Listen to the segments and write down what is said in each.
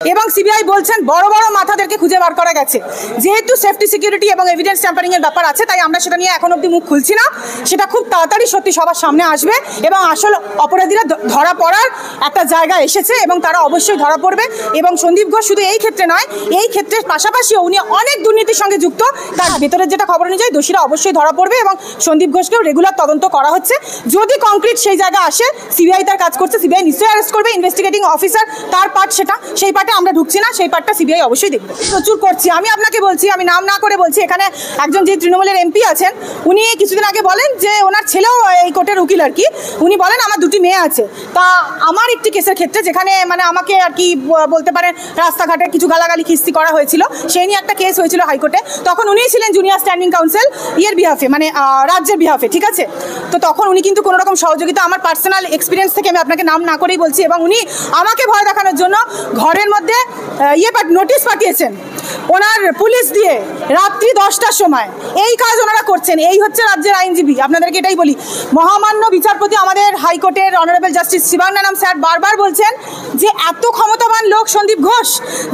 এবং সিবিআই বলছেন বড় বড় মাথাদেরকে খুঁজে বার করা গেছে। যেহেতু সেফটি সিকিউরিটি এবং এভিডেন্স ট্যাম্পারিং এর ব্যাপার আছে, তাই আমরা সেটা নিয়ে এখন অবধি মুখ খুলছি না। সেটা খুব তাড়াতাড়ি সত্যি সবার সামনে আসবে এবং আসল অপরাধীরা ধরা পড়ার একটা জায়গা এসেছে এবং তারা অবশ্যই ধরা পড়বে। এবং সন্দীপ ঘোষ শুধু এই ক্ষেত্রে নয়, এই ক্ষেত্রের পাশাপাশিও উনি অনেক দুর্নীতির সঙ্গে যুক্ত। তার ভেতরের যেটা খবর অনুযায়ী দোষীরা অবশ্যই ধরা পড়বে এবং সন্দীপ ঘোষকেও রেগুলার তদন্ত করা হচ্ছে। যদি কংক্রিট সেই জায়গা আসে, সিবিআই তার কাজ করছে, সিবিআই নিশ্চয়ই অ্যারেস্ট করবে। ইনভেস্টিগেটিং অফিসার তার পার্ট সেটা, সেই পার্টে আমরা ঢুকছি না, সেই পার্টটা সিবিআই অবশ্যই দেখবে। প্রচুর করছি, আমি আপনাকে বলছি, আমি নাম না করে বলছি, এখানে একজন যে তৃণমূলের এমপি আছেন, উনি কিছুদিন আগে বলেন যে ওনার ছেলেও এই কোর্টের উকিল আর কি। উনি বলেন আমার দুটি মেয়ে আছে। তা আমার একটি কেসের ক্ষেত্রে যেখানে মানে আমাকে আর কি বলতে পারেন রাস্তাঘাটে কিছু গালাগালি খিস্তি করা হয়েছিল, সেই নিয়ে একটা কেস হয়েছিল হাইকোর্টে। তখন উনিই ছিলেন জুনিয়র স্ট্যান্ডিং কাউন্সিল ইয়ের বিহাফে, মানে রাজ্যের বিহাফে, ঠিক আছে। তো তখন উনি কিন্তু কোনো রকম সহযোগিতা, আমার পার্সোনাল এক্সপিরিয়েন্স থেকে আমি আপনাকে নাম না করেই বলছি, এবং উনি আমাকে ভয় দেখানোর জন্য ঘরের মধ্যে নোটিশ পাঠিয়েছেন ওনার পুলিশ দিয়ে রাত্রি 10টার সময়। এই কাজ ওনারা করছেন। এই হচ্ছে রাজ্যের আইনজীবী। আপনাদেরকে এটাই বলি, মহামান্য বিচারপতি আমাদের হাইকোর্টের অনারেবল জাস্টিস শিবাঙ্গানাম স্যার বারবার বলছেন যে এত ক্ষমতাবান লোক সন্দীপ ঘোষ,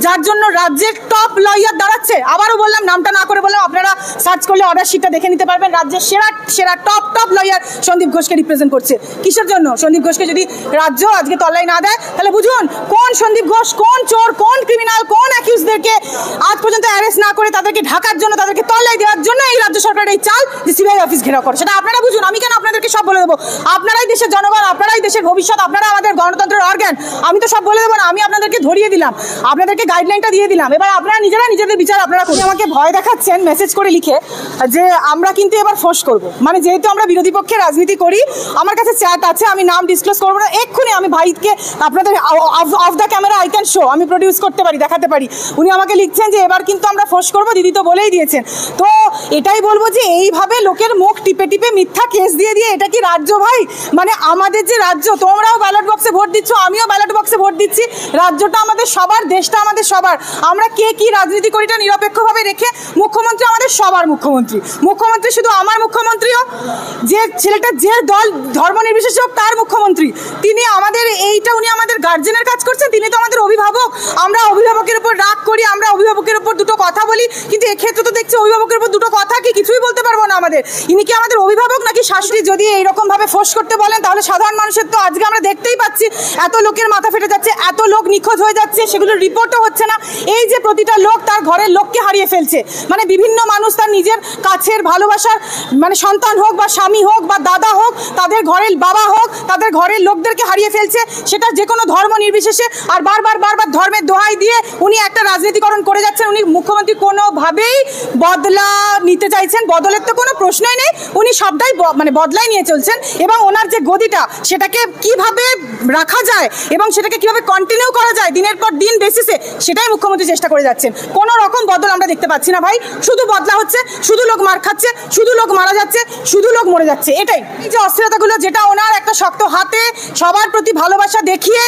যার জন্য রাজ্যের টপ লয়ার দাঁড়াচ্ছে। আবারও বললাম, নামটা না করে বললাম, আপনারা সার্চ করলে অর্ডার শিটটা দেখে নিতে পারবেন। রাজ্যের সেরা টপ লয়ার সন্দীপ ঘোষকে রিপ্রেজেন্ট করছে। কিসের জন্য? সন্দীপ ঘোষকে যদি রাজ্য আজকে তল্লাই না দেয়, তাহলে বুঝুন কোন সন্দীপ ঘোষ, কোন চোর, কোন ক্রিমিনাল, কোন অ্যাকিউজদেরকে আজ পর্যন্ত অ্যারেস্ট না করে তাদেরকে ঢাকার জন্য, তাদেরকে তল্লাই দেওয়ার জন্য এই রাজ্য সরকারের এই চাল যে সিবিআই অফিস ঘেরাও করে। সেটা আপনারা বুঝুন, আমি কেন আপনাদেরকে সব বলে দেবো? আপনারাই দেশের জনগণ, আপনারাই দেশের ভবিষ্যৎ, আপনারা আমাদের গণতন্ত্রের অর্গান। আমি তো সব বলে দেবো না, আমি আপনাদেরকে ধরিয়ে দিলাম, আপনাদেরকে গাইডলাইনটা দিয়ে দিলাম। এবার আপনারা নিজেরা নিজেদের বিচার আপনারা করুন। আমাকে ভয় দেখাচ্ছেন মেসেজ করে লিখে যে আমরা কিন্তু এবার ফোর্স করবো, মানে যেহেতু আমরা বিরোধী পক্ষে রাজনীতি করি। আমার কাছে চ্যাট আছে, আমি নাম ডিসক্লোজ করবো না। এক্ষুনি আমি ভাইকে আপনাদের of the camera I can show, আমি প্রডিউস করতে পারি, দেখাতে পারি। উনি আমাকে লিখছেন যে এবার কিন্তু আমরা ফোর্স করবো, দিদি তো বলেই দিয়েছেন। তো এটাই বলবো যে এইভাবে লোকের মুখ টিপে টিপে মিথ্যা কেস দিয়ে দিয়ে এটা কি রাজ্য ভাই? মানে আমাদের যে রাজ্য, তোমরাও ব্যালট বক্সে ভোট দিচ্ছ, আমিও ব্যালট বক্সে ভোট দিচ্ছি। রাজ্যটা আমাদের সবার, দেশটা আমাদের সবার। আমরা কে কি রাজনীতি করিটা নিরপেক্ষভাবে রেখে, মুখ্যমন্ত্রী আমাদের সবার মুখ্যমন্ত্রী। মুখ্যমন্ত্রী শুধু আমার মুখ্যমন্ত্রীও, যে ছেলেটা যে দল ধর্ম নির্বিশেষে হোক তার মুখ্যমন্ত্রী। তিনি আমাদের এইটা, উনি আমাদের গার্জেনের কাজ করছেন, তিনি তো আমাদের অভিভাবক। আমরা অভিভাবকের উপর রাগ করি, আমরা অভিভাবকের উপর দুটো কথা বলি, কিন্তু এক্ষেত্রে তো দেখছি অভিভাবকের উপর দুটো কথা কি কিছুই বলতে পারবো না আমাদের। ইনি কি আমাদের অভিভাবক নাকি শাশুড়ি? যদি এইরকম ভাবে ফোর্স করতে বলেন, তাহলে সাধারণ মানুষের তো আজকে আমরা দেখতেই পাচ্ছি এত লোকের মাথা ফেটে যাচ্ছে, এত লোক নিখোঁজ হয়ে যাচ্ছে, সেগুলোর রিপোর্টও হচ্ছে না। এই যে প্রতিটা লোক তার ঘরের লোককে হারিয়ে ফেলছে, মানে বিভিন্ন মানুষ তার নিজের কাছের ভালোবাসার মানে সন্তান হোক বা স্বামী হোক বা দাদা হোক, তাদের ঘরের বাবা হোক, তাদের ঘরের লোকদেরকে হারিয়ে ফেলছে, সেটা যে কোনো ধর্ম নির্বিশেষে। আর বারবার ধর্মের দোহাই দিয়ে উনি একটা রাজনীতিকরণ করে যাচ্ছেন। উনি মুখ্যমন্ত্রী কোনোভাবেই বদলা নিতে চাইছেন, বদলের তো কোনো প্রশ্নই নেই। উনি সবটাই মানে বদলাই নিয়ে চলছেন এবং ওনার যে গদিটা, সেটাকে কিভাবে রাখা যায় এবং সেটাকে কিভাবে কন্টিনিউ করা যায় দিনের পর দিন বেসিসে, সেটাই মুখ্যমন্ত্রী চেষ্টা করে যাচ্ছেন। কোনো রকম বদল আমরা দেখতে পাচ্ছি না ভাই। শুধু বদলা হচ্ছে, শুধু লোক মার খাচ্ছে, শুধু লোক মারা যাচ্ছে, শুধু লোক মরে যাচ্ছে। এটাই এই যে অস্থিরতাগুলো, যেটা ওনার একটা শক্ত হাতে সবার প্রতি ভালোবাসা দেখিয়ে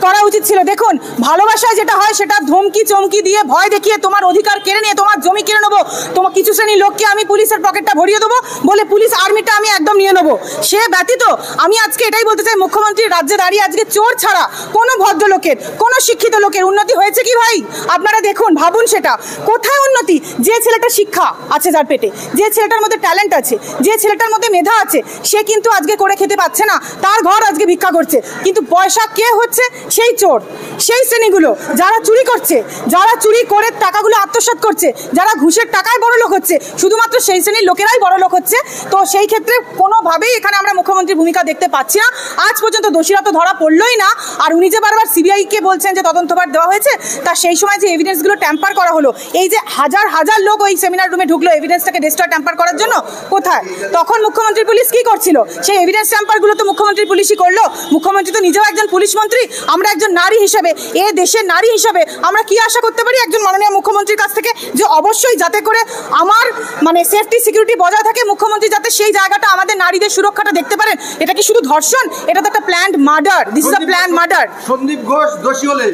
করা উচিত ছিল। দেখুন, ভালোবাসায় যেটা হয় সেটা ধমকি চমকি দিয়ে, ভয় দেখিয়ে, তোমার অধিকার কেড়ে নিয়ে, তোমার জমি কেড়ে নেবো, তোমার কিছু শ্রেণীর লোককে আমি পুলিশের পকেটটা ভরিয়ে দেবো বলে পুলিশ আর্মিটা আমি একদম নিয়ে নেবো, সে ব্যতীত আমি আজকে এটাই বলতে চাই, মুখ্যমন্ত্রী রাজ্যে দাঁড়িয়ে আজকে চোর ছাড়া কোনো ভদ্রলোকের, কোনো শিক্ষিত লোকের উন্নতি হয়েছে কি ভাই? আপনারা দেখুন, ভাবুন সেটা কোথায় উন্নতি? যে ছেলেটা শিক্ষা আছে যার পেটে, যে ছেলেটার মধ্যে ট্যালেন্ট আছে, যে ছেলেটার মধ্যে মেধা আছে, সে কিন্তু আজকে করে খেতে পাচ্ছে না, তার ঘর আজকে ভিক্ষা করছে। কিন্তু পয়সা কে হচ্ছে? সেই চোর, সেই শ্রেণীগুলো যারা চুরি করছে, যারা চুরি করে টাকাগুলো আত্মসাৎ করছে, যারা ঘুষের টাকায় বড় লোক হচ্ছে, শুধুমাত্র সেই শ্রেণীর লোকেরাই বড় লোক হচ্ছে। তো সেই ক্ষেত্রে কোনোভাবেই এখানে আমরা মুখ্যমন্ত্রীর ভূমিকা দেখতে পাচ্ছি না। আজ পর্যন্ত দোষীরা তো ধরা পড়লোই না। আর উনি যে বারবার সিবিআইকে বলছেন যে তদন্তভার দেওয়া হয়েছে, তা সেই সময় যে এভিডেন্সগুলো ট্যাম্পার করা হলো, এই যে হাজার হাজার লোক ওই সেমিনার রুমে ঢুকলো এভিডেন্সটাকে ডেস্ট্রয় ট্যাম্পার করার জন্য, কোথায় তখন মুখ্যমন্ত্রীর পুলিশ কি করছিল? সেই এভিডেন্স ট্যাম্পারগুলো তো মুখ্যমন্ত্রীর পুলিশই করলো। মুখ্যমন্ত্রী তো নিজেও একজন পুলিশ মন্ত্রী। আমরা একজন নারী হিসেবে, এ দেশের নারী হিসেবে আমরা কি আশা করতে পারি একজন মাননীয় মুখ্যমন্ত্রীর কাছ থেকে? যে অবশ্যই যাতে করে আমার মানে সেফটি সিকিউরিটি বজায় থাকে, মুখ্যমন্ত্রী যাতে সেই জায়গাটা, আমাদের নারীদের সুরক্ষাটা দেখতে পারেন। এটা কি শুধু ধর্ষণ? এটা তো একটা planned murder. This is a planned murder. Sandip Ghosh দোষী হলে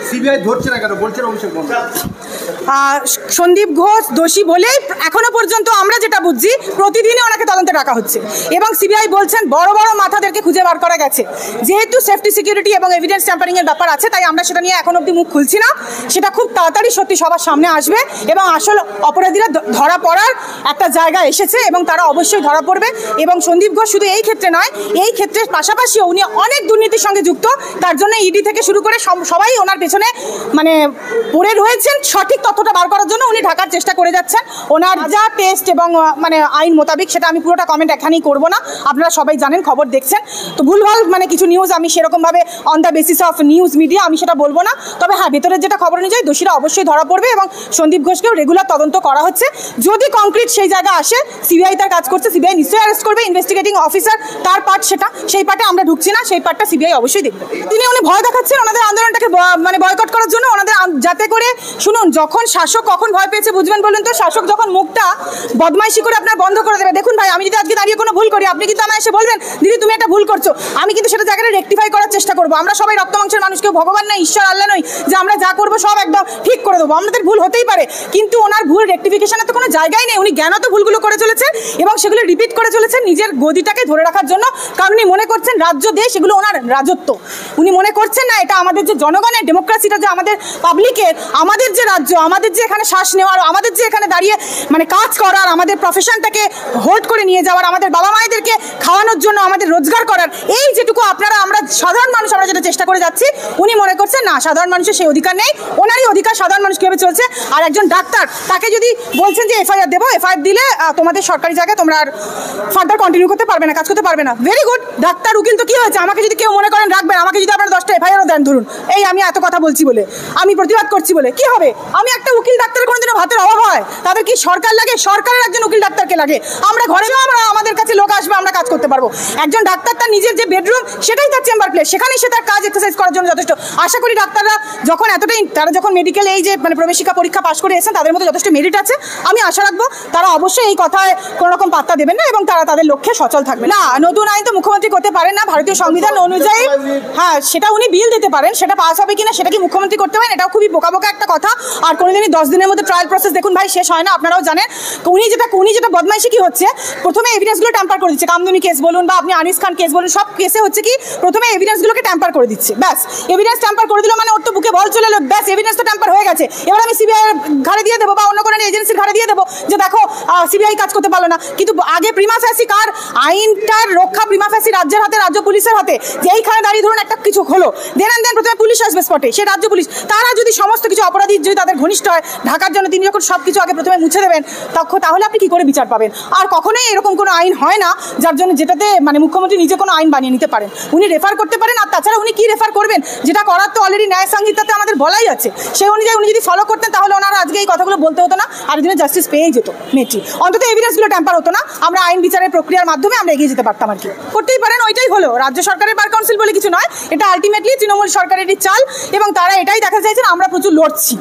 সিবিআই ধরছে না কেন বলছেন অভিষেক বন্দ্যোপাধ্যায়? সন্দীপ ঘোষ দোষী বলেই এখনো পর্যন্ত আমরা যেটা বুঝছি, প্রতিদিনই ওনাকে তদন্তে রাখা হচ্ছে এবং সিবিআই বলছেন বড় বড় মাথাদেরকে মাথাদেরকে খুঁজে বার করা গেছে। যেহেতু সেফটি সিকিউরিটি এবং এভিডেন্স ট্যাম্পারিং এর ব্যাপার আছে, তাই আমরা সেটা নিয়ে এখন অব্দি মুখ খুলছি না। সেটা খুব তাড়াতাড়ি সত্যি সবার সামনে আসবে এবং আসল অপরাধীরা ধরা পড়ার একটা জায়গা এসেছে এবং তারা অবশ্যই ধরা পড়বে। এবং সন্দীপ ঘোষ শুধু এই ক্ষেত্রে নয়, এই ক্ষেত্রের পাশাপাশিও উনি অনেক দুর্নীতির সঙ্গে যুক্ত। তার জন্য ইডি থেকে শুরু করে সবাই ওনার পেছনে মানে পড়ে রয়েছেন। সঠিক তথ্যটা বার করার জন্য উনি ঢাকার চেষ্টা করে যাচ্ছেন। ওনার যা টেস্ট এবং মানে আইন মোতাবেক, সেটা আমি পুরোটা কমেন্ট এখানেই করবো না, আপনারা সবাই জানেন, খবর দেখছেন। তো ভুলভাল মানে কিছু নিউজ আমি সেরকমভাবে on the basis of news media আমি সেটা বলবো না। তবে হ্যাঁ, ভেতরের যেটা খবর অনুযায়ী দোষীরা অবশ্যই ধরা পড়বে এবং সন্দীপ ঘোষকেও রেগুলার তদন্ত করা হচ্ছে। যদি কংক্রিট সেই জায়গা আসে, সিবিআই তার কাজ করছে, সিবিআই নিশ্চয়ই অ্যারেস্ট করবে। ইনভেস্টিগেটিং অফিসার তার পার্ট সেটা, সেই পার্টে আমরা ঢুকছি না, সেই পার্টটা সিবিআই অবশ্যই দেখবে। উনি ভয় দেখাচ্ছেন ওনাদের আন্দোলনটাকে মানে বয়কট করার জন্য, ওনাদের যাতে করে শুনুন, যখন শাসক কখন ভয় পেয়েছে বুঝবেন বলুন তো? শাসক যখন মুখটা বদমাইশি করে আপনার বন্ধ করে দেবে। দেখুন ভাই, আমি যদি আজকে দাঁড়িয়ে কোনো ভুল করি, আপনি কিন্তু আমায় এসে বলবেন দিদি তুমি একটা ভুল করছো, আমি কিন্তু সেটা জায়গাটা রেকটিফাই করার চেষ্টা করবো। আমরা সবাই রক্ত মাংসের মানুষ, কেউ ভগবান নয়, ঈশ্বর আল্লাহ নয় যে আমরা যা করবো সব একদম ঠিক করে দেবো। আমাদের ভুল হতেই পারে, কিন্তু ওনার ভুল রেকটিফিকেশনের তো কোনো জায়গাই নেই। উনি জ্ঞানত ভুলগুলো করে চলেছেন এবং সেগুলো রিপিট করে চলেছেন নিজের গদিটাকে ধরে রাখার জন্য। কারণ উনি মনে করছেন রাজ্য দেশ এগুলো ওনার রাজত্ব। উনি মনে করছেন না এটা আমাদের যে জনগণের ডেমোক্রেসিটা, যে আমাদের পাবলিকের, আমাদের যে রাজ্য, আমাদের যে এখানে শ্বাস নেওয়ার, আমাদের যে এখানে দাঁড়িয়ে মানে কাজ করার, আমাদের প্রফেশনটাকে হোল্ড করে নিয়ে যাওয়ার, আমাদের বাবা মায়েদেরকে খাওয়ানোর জন্য আমাদের রোজগার করার, এই যেটুকু আপনারা আমরা সাধারণ মানুষ আমরা যেটা চেষ্টা করে যাচ্ছি, উনি মনে করছেন না সাধারণ মানুষের সেই অধিকার নেই। ওনারই অধিকার সাধারণ মানুষ কীভাবে চলছে। আর একজন ডাক্তার, তাকে যদি বলছেন যে এফআইআর দেবো, এফআইআর দিলে তোমাদের সরকারি জায়গায় তোমরা আর ফার্দার কন্টিনিউ করতে পারবে না, কাজ করতে পারবে না। ভেরি গুড, ডাক্তার উকিল তো কি হয়েছে? আমাকে যদি কেউ মনে করেন রাখবেন, আমাকে যদি আপনারা 10টা এফআইআরও দেন, ধরুন এই আমি এত কথা বলছি বলে, আমি প্রতিবাদ করছি বলে, কি হবে? আমি একটা উকিল ডাক্তারের কোনোদিনও ভাতের অভাব হয়? তাদের কি সরকার লাগে? সরকারের একজন উকিল ডাক্তারকে লাগে। আমরা ঘরে আমরা আমাদের কাছে লোক আসবে, আমরা কাজ করতে পারবো। একজন ডাক্তার তার নিজের যে বেডরুম, সেটাই তার চেম্বার প্লেস, সেখানেই সে তার কাজ এক্সারসাইজ করার জন্য যথেষ্ট। আশা করি ডাক্তাররা যখন এতটাই, তারা যখন মেডিকেল এই যে মানে প্রবেশিকা পরীক্ষা পাশ করে এসেছেন, তাদের মধ্যে যথেষ্ট মেরিট আছে। আমি আশা রাখবো তারা অবশ্যই এই কথায় কোনো রকম পাত্তা দেবেন না এবং তারা তাদের লক্ষ্যে সচল থাকবে। না, নতুন আইন তো মুখ্যমন্ত্রী করতে পারেন না ভারতীয় সংবিধান অনুযায়ী। হ্যাঁ, সেটা উনি বিল দিতে পারেন, সেটা পাস হবে কিনা সেটা কি মুখ্যমন্ত্রী করতে পারেন? এটাও খুবই বোকা বোকা একটা কথা। আর কোনোদিনই 10 দিনের মধ্যে ট্রায়াল প্রসেস দেখুন ভাই শেষ হয় না, আপনারাও জানেন। উনি যেটা বদমাইশি কি হচ্ছে, প্রথমে এভিডেন্সগুলো ট্যাম্পার করে দিচ্ছে। কামদুনি কেস বলুন বা আপনি আনিস খান কেস বলুন, সব কেসে হচ্ছে কি প্রথমে এভিডেন্সগুলোকে ট্যাম্পার করে দিচ্ছে। ব্যাস, এভিডেন্স ট্যাম্পার করে দিল মানে ওর তো বুকে বল চলে এলো, ব্যাস এভিডেন্স তো ট্যাম্পার হয়ে গেছে। এবার আমি সিবিআই ঘাড়ে দিয়ে দেবো বা অন্য কোনো এজেন্সির ঘাড়ে দিয়ে দেবো যে দেখো সিবিআই কাজ করতে পারলো না। কিন্তু আগে প্রিমা ফ্যাসি কার আইনটার রক্ষা, প্রিমা ফ্যাসি রাজ্যের হাতে, রাজ্য পুলিশের হাতে। যে এইখানে দাঁড়িয়ে ধরুন একটা কিছু হলো, দেন প্রথমে পুলিশ আসবে স্পটে, সে রাজ্য পুলিশ। তারা যদি সমস্ত কিছু অপরাধী যদি তাদের ঘনিষ্ঠ হয়, ঢাকার জন্য তিনি যখন সব কিছু আগে প্রথমে মুছে দেবেন, তাহলে আপনি কি করে বিচার পাবেন? আর কখনোই এরকম কোনো আইন হয় না যার জন্য যেটাতে মানে মুখ্যমন্ত্রী নিজে কোনো আইন বানিয়ে নিতে পারেন। উনি রেফার করতে পারেন, আর তাছাড়া উনি কি রেফার করবেন? যেটা করার তো অলরেডি ন্যায় সংহিতাতে আমাদের বলাই আছে। সেই অনুযায়ী উনি যদি ফলো করতেন তাহলে ওনারা আজকে এই কথাগুলো বলতে হতো না, আর দিনে জাস্টিস পেয়েই যেত মেয়েটি। অন্তত এভিডেন্সগুলো ট্যাম্পার হতো না, আমরা আইন বিচারের প্রক্রিয়ার মাধ্যমে আমরা এগিয়ে যেতে পারতাম। আর কি করতেই পারেন, ওইটাই হলো। রাজ্য সরকারের বার কাউন্সিল বলে কিছু নয়, এটা আলটিমেটলি তৃণমূল সরকারেরই চাল এবং তারা এটাই দেখা চাইছেন আমরা প্রচুর লড়ছি,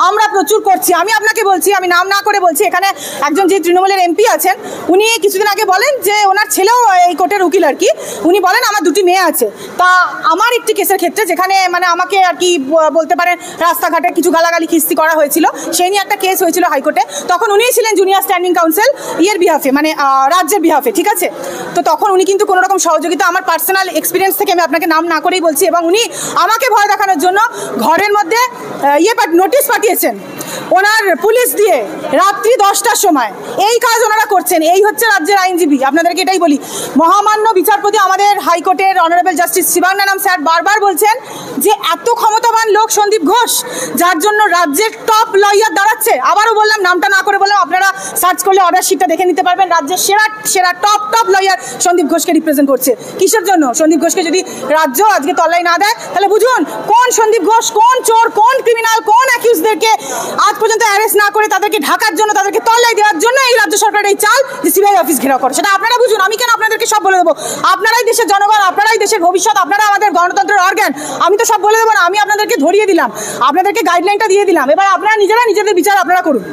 আমরা প্রচুর করছি। আমি আপনাকে বলছি, আমি নাম না করে বলছি, এখানে একজন যে তৃণমূলের এমপি আছেন, উনি কিছুদিন আগে বলেন যে ওনার ছেলেও এই কোর্টের উকিল আর কি। উনি বলেন আমার 2টি মেয়ে আছে। তা আমার একটি কেসের ক্ষেত্রে যেখানে মানে আমাকে আর কি বলতে পারেন রাস্তাঘাটে কিছু গালাগালি খিস্তি করা হয়েছিল, সেই নিয়ে একটা কেস হয়েছিল হাইকোর্টে। তখন উনিই ছিলেন জুনিয়র স্ট্যান্ডিং কাউন্সিল ইয়ের বিহাফে, মানে রাজ্যের বিহাফে, ঠিক আছে? তো তখন উনি কিন্তু কোনো রকম সহযোগিতা, আমার পার্সোনাল এক্সপিরিয়েন্স থেকে আমি আপনাকে নাম না করেই বলছি, এবং উনি আমাকে ভয় দেখানোর জন্য ঘরের মধ্যে নোটিশ পাঠিয়েছেন ওনার পুলিশ দিয়ে রাত্রি 10টার সময়। এই কাজ ওনারা করছেন, এই হচ্ছে রাজ্যের আইনজীবী। আপনাদেরকে এটাই বলি, মহামান্য বিচারপতি আমাদের হাইকোর্টের অনারেবল জাস্টিস শিবাঙ্গানাম স্যার বারবার বলছেন যে এত ক্ষমতাবান লোক সন্দীপ ঘোষ, যার জন্য রাজ্যের টপ লয়ার দাঁড়াচ্ছে। আবারও বললাম, নামটা না করে বললাম, আপনারা সার্চ করলে অর্ডার শিটটা দেখে নিতে পারবেন। রাজ্যের সেরা টপ লয়ার সন্দীপ ঘোষকে রিপ্রেজেন্ট করছে। কিসের জন্য? সন্দীপ ঘোষকে যদি রাজ্য আজকে তল্লাই না দেয়, তাহলে বুঝুন কোন সন্দীপ ঘোষ, কোন চোর, কোন ক্রিমিনাল, কোন অ্যাকিউজদেরকে আজ পর্যন্ত অ্যারেস্ট না করে তাদেরকে ঢাকার জন্য, তাদেরকে তল্লাই দেওয়ার জন্য এই রাজ্য সরকারের এই চাল যে সিবিআই অফিস ঘেরাও করে। সেটা আপনারা বুঝুন, আমি কেন আপনাদেরকে সব বলে দেবো? আপনারাই দেশের জনগণ, আপনারাই দেশের ভবিষ্যৎ, আপনারা আমাদের গণতন্ত্রের অর্গান। আমি তো সব বলে দেবো না, আমি আপনাদেরকে ধরিয়ে দিলাম, আপনাদেরকে গাইডলাইনটা দিয়ে দিলাম। এবার আপনারা নিজেদের বিচার আপনারা করুন।